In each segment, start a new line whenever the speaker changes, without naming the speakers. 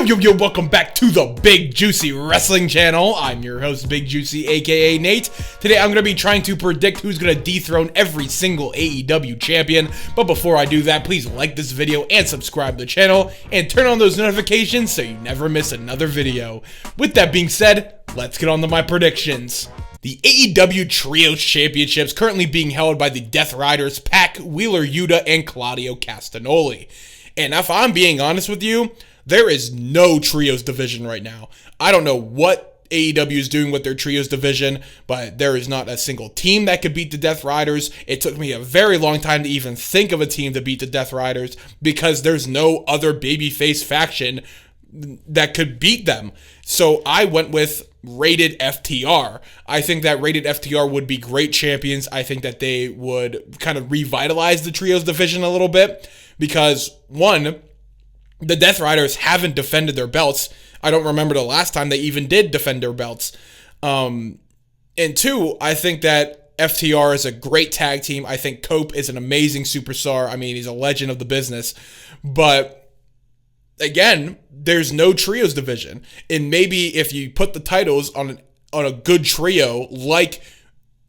Yo, welcome back to the Big Juicy Wrestling channel. I'm your host, Big Juicy, aka Nate. Today I'm going to be trying to predict who's going to dethrone every single AEW champion. But before I do that, please like this video and subscribe to the channel and turn on those notifications so you never miss another video. With that being said, let's get on to my predictions. The AEW Trios Championships currently being held by the Death Riders, Pac, Wheeler Yuta, and Claudio Castagnoli. And if I'm being honest with you, there is no Trios division right now. I don't know what AEW is doing with their Trios division, but there is not a single team that could beat the Death Riders. It took me a very long time to even think of a team to beat the Death Riders because there's no other babyface faction that could beat them. So I went with Rated FTR. I think that Rated FTR would be great champions. I think that they would kind of revitalize the Trios division a little bit because, one, the Death Riders haven't defended their belts. I don't remember the last time they even did defend their belts. And two, I think that FTR is a great tag team. I think Cope is an amazing superstar. I mean, he's a legend of the business. But again, there's no Trios division. And maybe if you put the titles on a good trio like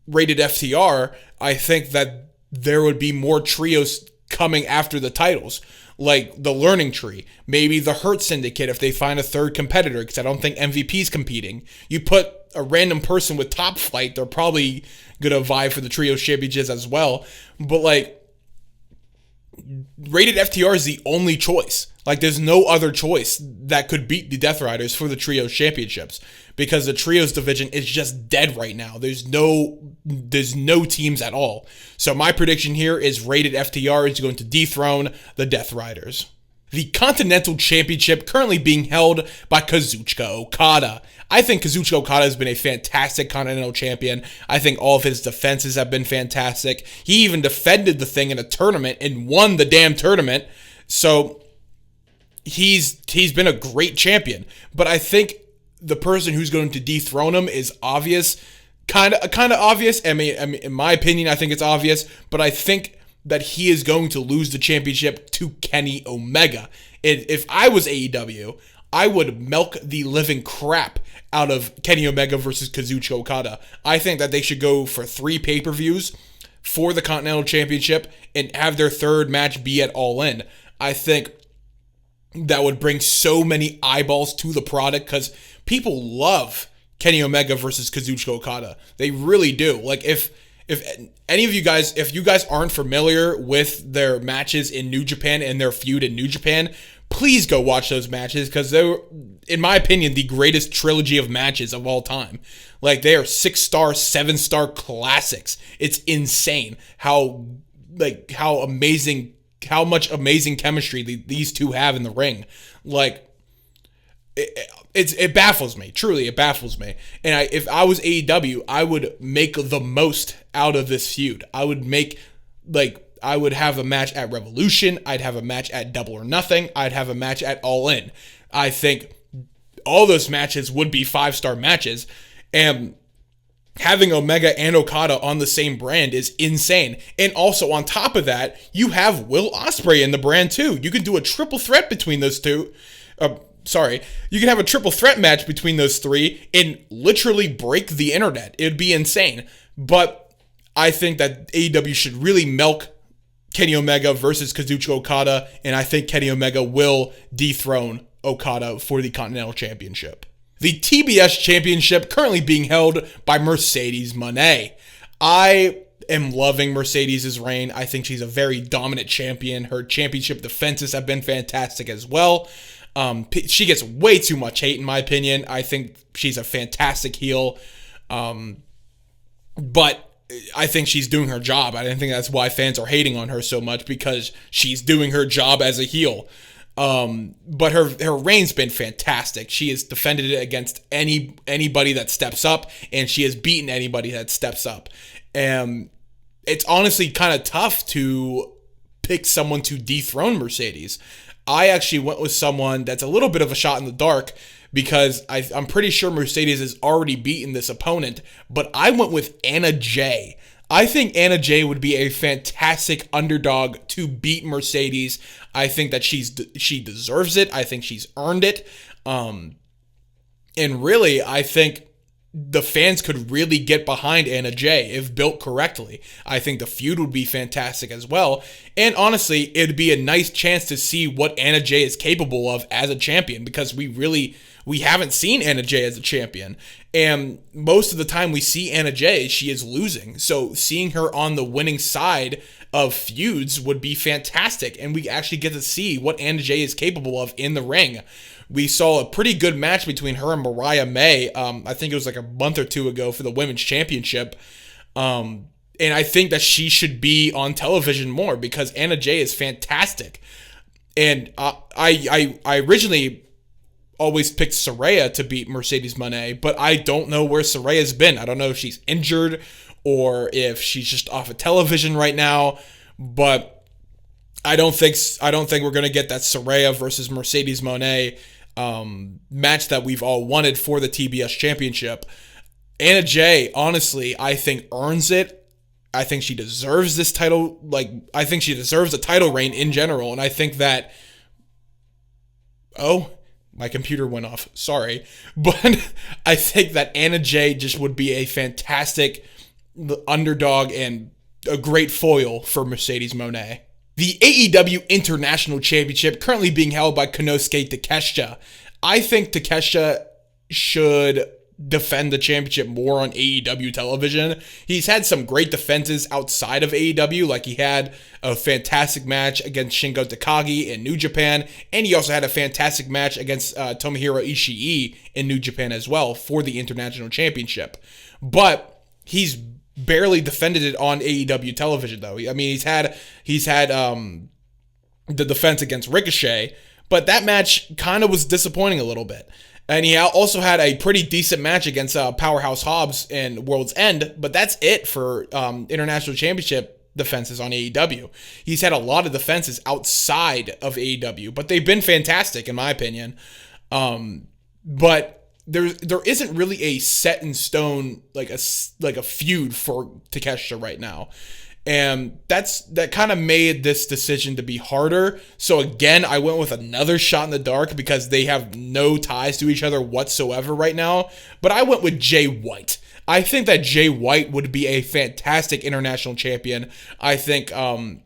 Rated FTR, I think that there would be more trios coming after the titles. Like the Learning Tree, maybe the Hurt Syndicate if they find a third competitor, because I don't think MVP's competing. You put a random person with Top Flight, they're probably going to vie for the Trio Championships as well. But like, Rated FTR is the only choice. Like, there's no other choice that could beat the Death Riders for the Trios Championships because the Trios division is just dead right now. There's no teams at all. So my prediction here is Rated FTR is going to dethrone the Death Riders. The Continental Championship currently being held by Kazuchika Okada. I think Kazuchika Okada has been a fantastic Continental Champion. I think all of his defenses have been fantastic. He even defended the thing in a tournament and won the damn tournament. So he's been a great champion. But I think the person who's going to dethrone him is obvious. Kind of obvious. I mean, in my opinion, I think it's obvious. But I think that he is going to lose the championship to Kenny Omega. If I was AEW, I would milk the living crap out of Kenny Omega versus Kazuchika Okada. I think that they should go for 3 pay-per-views for the Continental Championship and have their third match be at All In. I think that would bring so many eyeballs to the product because people love Kenny Omega versus Kazuchika Okada. They really do. Like, if any of you guys, if you guys aren't familiar with their matches in New Japan and their feud in New Japan, please go watch those matches because they're, in my opinion, the greatest trilogy of matches of all time. Like, they are 6-star, 7-star classics. It's insane how much amazing chemistry these two have in the ring. Like, it baffles me. Truly, it baffles me. And if I was AEW, I would make the most out of this feud. I would have a match at Revolution. I'd have a match at Double or Nothing. I'd have a match at All In. I think all those matches would be 5-star matches. And having Omega and Okada on the same brand is insane. And also on top of that, you have Will Ospreay in the brand too. You can do a triple threat between those two. You can have a triple threat match between those 3 and literally break the internet. It would be insane. But I think that AEW should really milk Kenny Omega versus Kazuchika Okada, and I think Kenny Omega will dethrone Okada for the Continental Championship. The TBS Championship currently being held by Mercedes Moné. I am loving Mercedes' reign. I think she's a very dominant champion. Her championship defenses have been fantastic as well. She gets way too much hate, in my opinion. I think she's a fantastic heel. But I think she's doing her job. I think that's why fans are hating on her so much, because she's doing her job as a heel. But her reign's been fantastic. She has defended it against anybody that steps up, and she has beaten anybody that steps up. And it's honestly kind of tough to pick someone to dethrone Mercedes. I actually went with someone that's a little bit of a shot in the dark because I'm pretty sure Mercedes has already beaten this opponent, but I went with Anna Jay. I think Anna Jay would be a fantastic underdog to beat Mercedes. I think that she deserves it. I think she's earned it. And really, I think the fans could really get behind Anna Jay if built correctly. I think the feud would be fantastic as well. And honestly, it'd be a nice chance to see what Anna Jay is capable of as a champion, because we haven't seen Anna Jay as a champion. And most of the time we see Anna Jay, she is losing. So seeing her on the winning side of feuds would be fantastic. And we actually get to see what Anna Jay is capable of in the ring. We saw a pretty good match between her and Mariah May. I think it was like a month or two ago for the Women's Championship. And I think that she should be on television more because Anna Jay is fantastic. And I originally always picked Saraya to beat Mercedes Moné, but I don't know where Saraya's been. I don't know if she's injured or if she's just off of television right now. But I don't think we're gonna get that Saraya versus Mercedes Moné match that we've all wanted for the TBS Championship. Anna Jay, honestly, I think earns it. I think she deserves this title. I think she deserves a title reign in general. And I think that... Oh, my computer went off. Sorry. But I think that Anna Jay just would be a fantastic underdog and a great foil for Mercedes Moné. The AEW International Championship currently being held by Konosuke Takeshita. I think Takeshita should defend the championship more on AEW television. He's had some great defenses outside of AEW, like he had a fantastic match against Shingo Takagi in New Japan, and he also had a fantastic match against Tomohiro Ishii in New Japan as well for the International Championship. But he's barely defended it on AEW television, though. I mean, he's had the defense against Ricochet, but that match kind of was disappointing a little bit. And he also had a pretty decent match against Powerhouse Hobbs in World's End, but that's it for International Championship defenses on AEW. He's had a lot of defenses outside of AEW, but they've been fantastic in my opinion. But there isn't really a set in stone like a feud for Takeshita right now. And that kind of made this decision to be harder. So again, I went with another shot in the dark because they have no ties to each other whatsoever right now. But I went with Jay White. I think that Jay White would be a fantastic international champion. I think him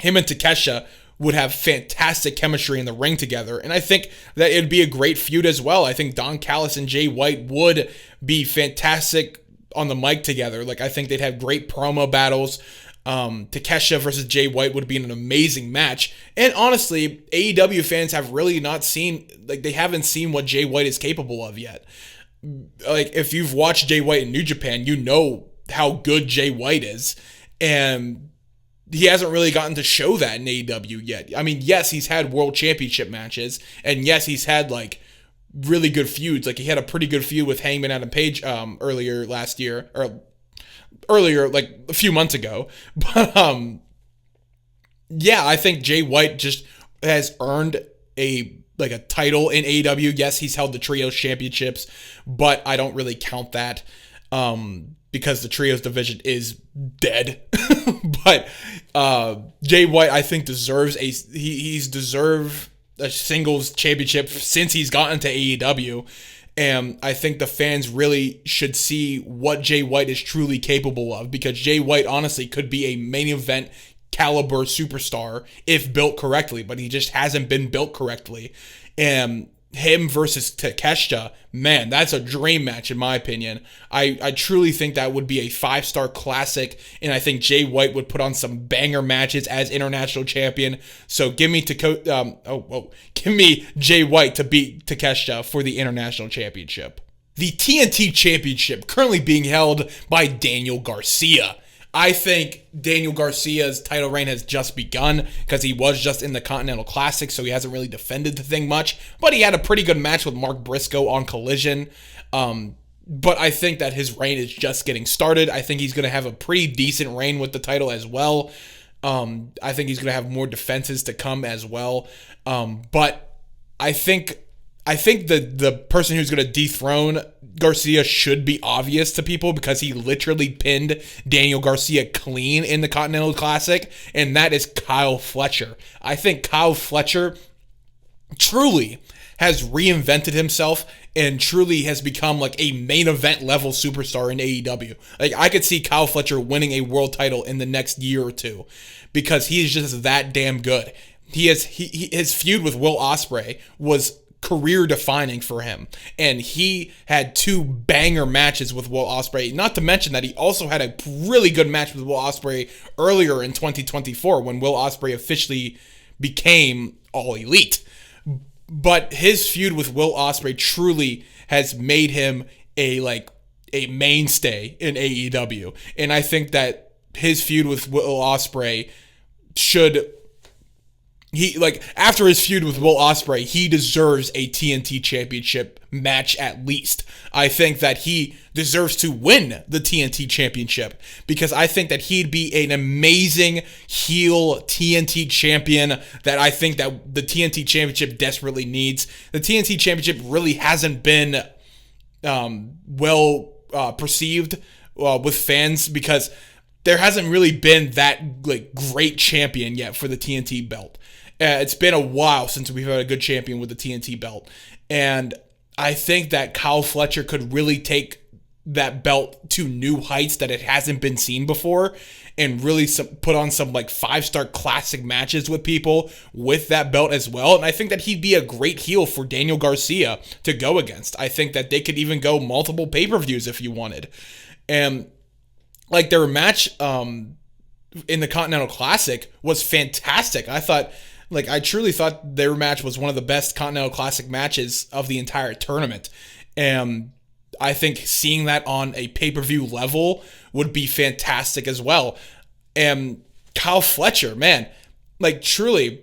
and Takeshita would have fantastic chemistry in the ring together. And I think that it'd be a great feud as well. I think Don Callis and Jay White would be fantastic on the mic together. I think they'd have great promo battles. Takeshita versus Jay White would be an amazing match. And honestly, AEW fans have really not seen, they haven't seen what Jay White is capable of yet. If you've watched Jay White in New Japan, you know how good Jay White is. And he hasn't really gotten to show that in AEW yet. I mean, yes, he's had world championship matches, and yes, he's had really good feuds. He had a pretty good feud with Hangman Adam Page earlier last year, or earlier, a few months ago. But yeah, I think Jay White just has earned a title in AEW. Yes, he's held the Trios championships, but I don't really count that because the Trios division is dead. But Jay White, I think, deserves he's deserved a singles championship since he's gotten to AEW. And I think the fans really should see what Jay White is truly capable of, because Jay White honestly could be a main event caliber superstar if built correctly, but he just hasn't been built correctly. And him versus Takeshita, man, that's a dream match in my opinion. I truly think that would be a 5-star classic, and I think Jay White would put on some banger matches as international champion. So give me Jay White to beat Takeshita for the international championship. The TNT championship currently being held by Daniel Garcia. I think Daniel Garcia's title reign has just begun because he was just in the Continental Classic, so he hasn't really defended the thing much. But he had a pretty good match with Mark Briscoe on Collision. But I think that his reign is just getting started. I think he's going to have a pretty decent reign with the title as well. I think he's going to have more defenses to come as well. But I think I think the person who's going to dethrone Garcia should be obvious to people because he literally pinned Daniel Garcia clean in the Continental Classic, and that is Kyle Fletcher. I think Kyle Fletcher truly has reinvented himself and truly has become like a main event level superstar in AEW. Like, I could see Kyle Fletcher winning a world title in the next year or two because he is just that damn good. His feud with Will Ospreay was career defining for him, and he had 2 banger matches with Will Ospreay, not to mention that he also had a really good match with Will Ospreay earlier in 2024 when Will Ospreay officially became All Elite. But his feud with Will Ospreay truly has made him a mainstay in AEW, and I think that his feud with Will Ospreay after his feud with Will Ospreay, he deserves a TNT Championship match at least. I think that he deserves to win the TNT Championship because I think that he'd be an amazing heel TNT champion that I think that the TNT Championship desperately needs. The TNT Championship really hasn't been well perceived with fans because there hasn't really been that great champion yet for the TNT belt. It's been a while since we've had a good champion with the TNT belt. And I think that Kyle Fletcher could really take that belt to new heights that it hasn't been seen before and really put on some 5-star classic matches with people with that belt as well. And I think that he'd be a great heel for Daniel Garcia to go against. I think that they could even go multiple pay-per-views if you wanted. And their match in the Continental Classic was fantastic. I truly thought their match was one of the best Continental Classic matches of the entire tournament. And I think seeing that on a pay-per-view level would be fantastic as well. And Kyle Fletcher, man, truly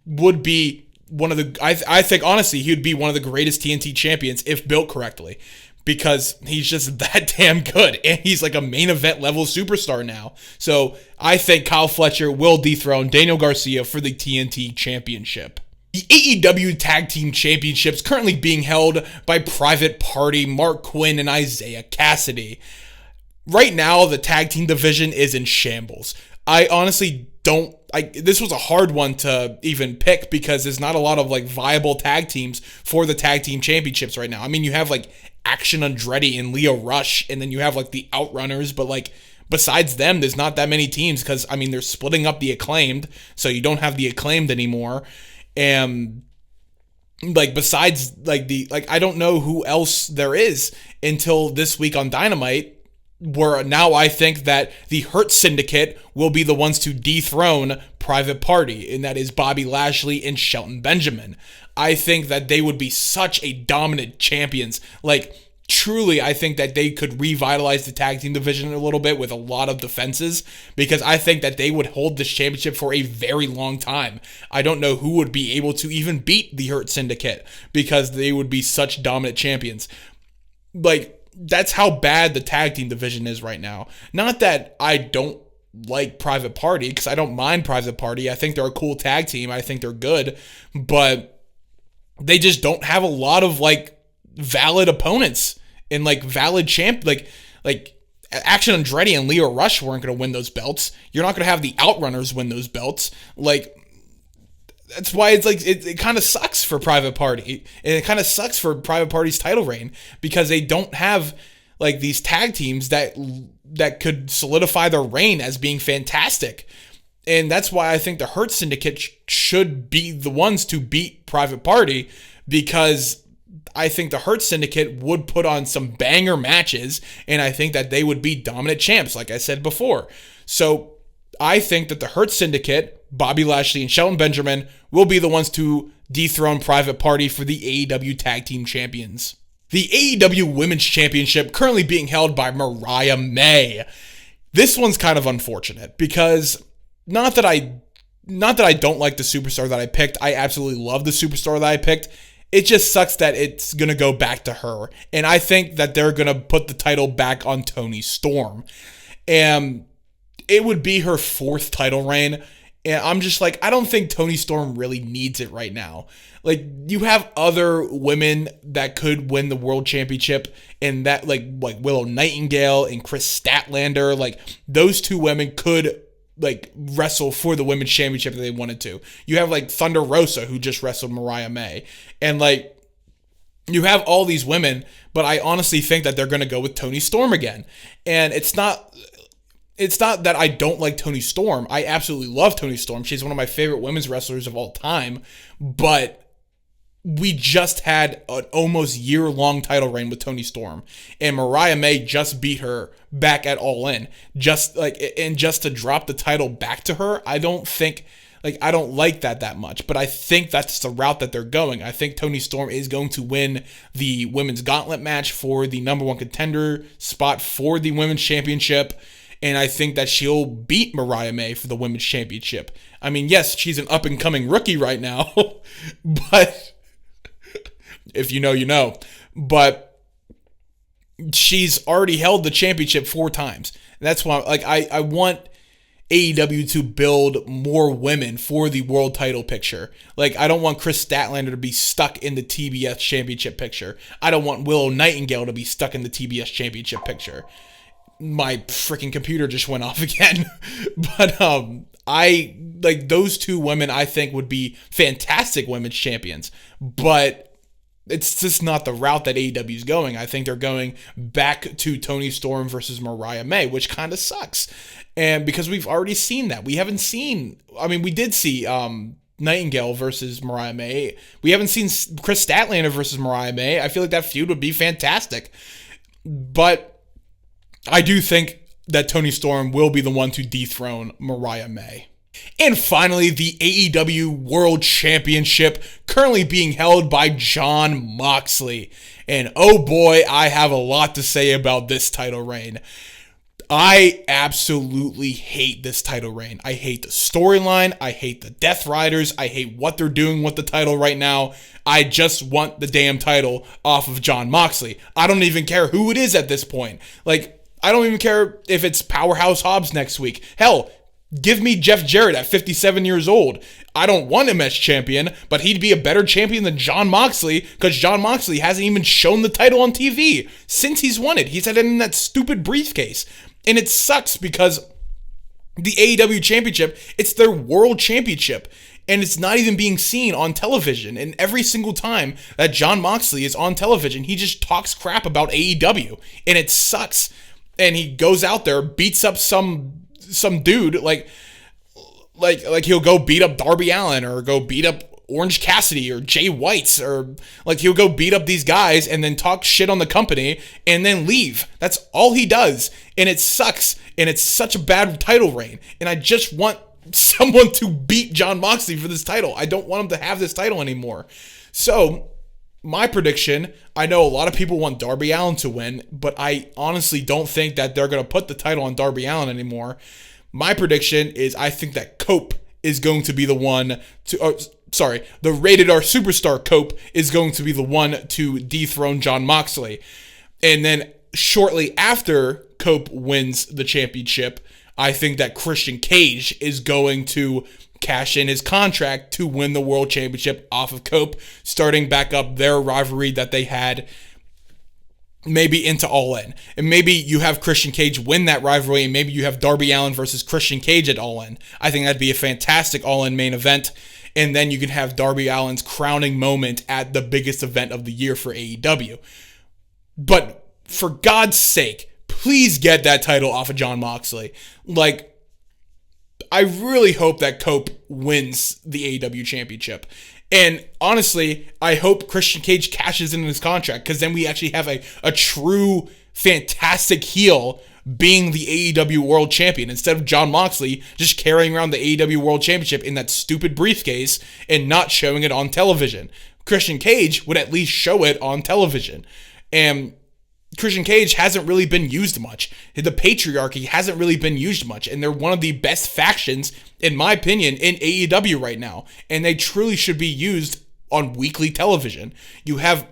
would be one of the... I think, honestly, he would be one of the greatest TNT champions if built correctly. Because he's just that damn good. And he's a main event level superstar now. So I think Kyle Fletcher will dethrone Daniel Garcia for the TNT Championship. The AEW Tag Team Championships currently being held by Private Party, Mark Quinn, and Isaiah Cassidy. Right now, the tag team division is in shambles. I honestly don't... this was a hard one to even pick because there's not a lot of viable tag teams for the tag team championships right now. I mean, you have Action Andretti and Leo Rush, and then you have the Outrunners, but besides them, there's not that many teams because they're splitting up the Acclaimed, so you don't have the Acclaimed anymore. And besides I don't know who else there is until this week on Dynamite, where now I think that the Hurt Syndicate will be the ones to dethrone Private Party, and that is Bobby Lashley and Shelton Benjamin. I think that they would be such a dominant champions. Truly, I think that they could revitalize the tag team division a little bit with a lot of defenses because I think that they would hold this championship for a very long time. I don't know who would be able to even beat the Hurt Syndicate because they would be such dominant champions. That's how bad the tag team division is right now. Not that I don't like Private Party, because I don't mind Private Party. I think they're a cool tag team. I think they're good, but they just don't have a lot of valid opponents and valid champ. Action Andretti and Leo Rush weren't going to win those belts. You're not going to have the Outrunners win those belts. That's why it kind of sucks for Private Party. And it kind of sucks for Private Party's title reign because they don't have these tag teams that could solidify their reign as being fantastic. And that's why I think the Hurt Syndicate should be the ones to beat Private Party because I think the Hurt Syndicate would put on some banger matches and I think that they would be dominant champs, like I said before. So I think that the Hurt Syndicate, Bobby Lashley and Shelton Benjamin, will be the ones to dethrone Private Party for the AEW Tag Team Champions. The AEW Women's Championship currently being held by Mariah May. This one's kind of unfortunate because not that I don't like the superstar that I picked. I absolutely love the superstar that I picked. It just sucks that it's going to go back to her. And I think that they're going to put the title back on Toni Storm. And it would be her 4th title reign. And I'm just like, I don't think Toni Storm really needs it right now. Like, you have other women that could win the world championship, and that, like Willow Nightingale and Chris Statlander, like, those two women could, like, wrestle for the women's championship if they wanted to. You have, like, Thunder Rosa, who just wrestled Mariah May. And, like, you have all these women, but I honestly think that they're going to go with Toni Storm again. And it's not that I don't like Toni Storm. I absolutely love Toni Storm. She's one of my favorite women's wrestlers of all time. But we just had an almost year-long title reign with Toni Storm, and Mariah May just beat her back at All In. Just to drop the title back to her, I don't like that much. But I think that's the route that they're going. I think Toni Storm is going to win the women's gauntlet match for the number one contender spot for the women's championship. And I think that she'll beat Mariah May for the women's championship. I mean, yes, she's an up-and-coming rookie right now, but if you know, you know. But she's already held the championship 4 times. And that's why, like, I want AEW to build more women for the world title picture. Like, I don't want Chris Statlander to be stuck in the TBS championship picture. I don't want Willow Nightingale to be stuck in the TBS championship picture. My freaking computer just went off again. But I like those two women. I think would be fantastic women's champions, but it's just not the route that AEW is going. I think they're going back to Toni Storm versus Mariah May, which kind of sucks. And because we've already seen that, we haven't seen. I mean, we did see Nightingale versus Mariah May. We haven't seen Chris Statlander versus Mariah May. I feel like that feud would be fantastic, but I do think that Toni Storm will be the one to dethrone Mariah May. And finally, the AEW World Championship, currently being held by Jon Moxley. And oh boy, I have a lot to say about this title reign. I absolutely hate this title reign. I hate the storyline. I hate the Death Riders. I hate what they're doing with the title right now. I just want the damn title off of Jon Moxley. I don't even care who it is at this point. Like, I don't even care if it's Powerhouse Hobbs next week. Hell, give me Jeff Jarrett at 57 years old. I don't want him as champion, but he'd be a better champion than Jon Moxley, because Jon Moxley hasn't even shown the title on TV since he's won it. He's had it in that stupid briefcase. And it sucks because the AEW championship, it's their world championship. And it's not even being seen on television. And every single time that Jon Moxley is on television, he just talks crap about AEW. And it sucks. And he goes out there, beats up some dude, like he'll go beat up Darby Allin or go beat up Orange Cassidy or Jay White's, or like he'll go beat up these guys and then talk shit on the company and then leave. That's all he does. And it sucks. And it's such a bad title reign. And I just want someone to beat Jon Moxley for this title. I don't want him to have this title anymore. So my prediction, I know a lot of people want Darby Allin to win, but I honestly don't think that they're going to put the title on Darby Allin anymore. My prediction is I think that Cope is going to be the one to, the Rated R Superstar Cope is going to be the one to dethrone Jon Moxley. And then shortly after Cope wins the championship, I think that Christian Cage is going to cash in his contract to win the world championship off of Cope, starting back up their rivalry that they had maybe into All In. And maybe you have Christian Cage win that rivalry, and maybe you have Darby Allin versus Christian Cage at All In. I think that'd be a fantastic All In main event. And then you can have Darby Allin's crowning moment at the biggest event of the year for AEW. But for God's sake, please get that title off of Jon Moxley. Like, I really hope that Cope wins the AEW championship. And honestly, I hope Christian Cage cashes in his contract, because then we actually have a true fantastic heel being the AEW World Champion, instead of Jon Moxley just carrying around the AEW World Championship in that stupid briefcase and not showing it on television. Christian Cage would at least show it on television. And Christian Cage hasn't really been used much. The patriarchy hasn't really been used much, and they're one of the best factions, in my opinion, in AEW right now, and they truly should be used on weekly television. You have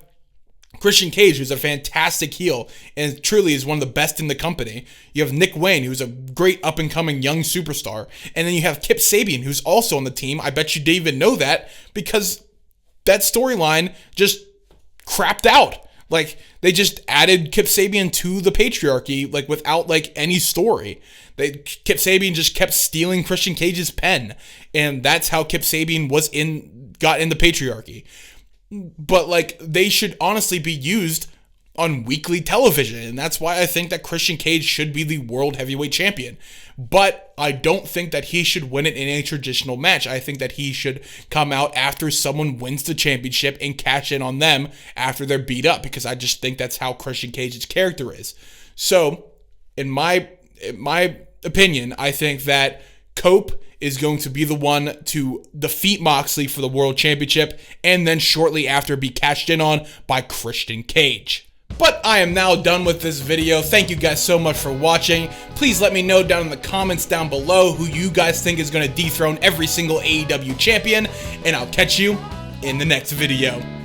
Christian Cage, who's a fantastic heel and truly is one of the best in the company. You have Nick Wayne, who's a great up-and-coming young superstar. And then you have Kip Sabian, who's also on the team. I bet you didn't even know that because that storyline just crapped out. Like, they just added Kip Sabian to the patriarchy, like, without, like, any story. Kip Sabian just kept stealing Christian Cage's pen. And that's how Kip Sabian got in the patriarchy. But, like, they should honestly be used on weekly television. And that's why I think that Christian Cage should be the World Heavyweight Champion. But I don't think that he should win it in a traditional match. I think that he should come out after someone wins the championship and cash in on them after they're beat up. Because I just think that's how Christian Cage's character is. So, in my opinion, I think that Cope is going to be the one to defeat Moxley for the World Championship and then shortly after be cashed in on by Christian Cage. But I am now done with this video. Thank you guys so much for watching. Please let me know down in the comments down below who you guys think is going to dethrone every single AEW champion, and I'll catch you in the next video.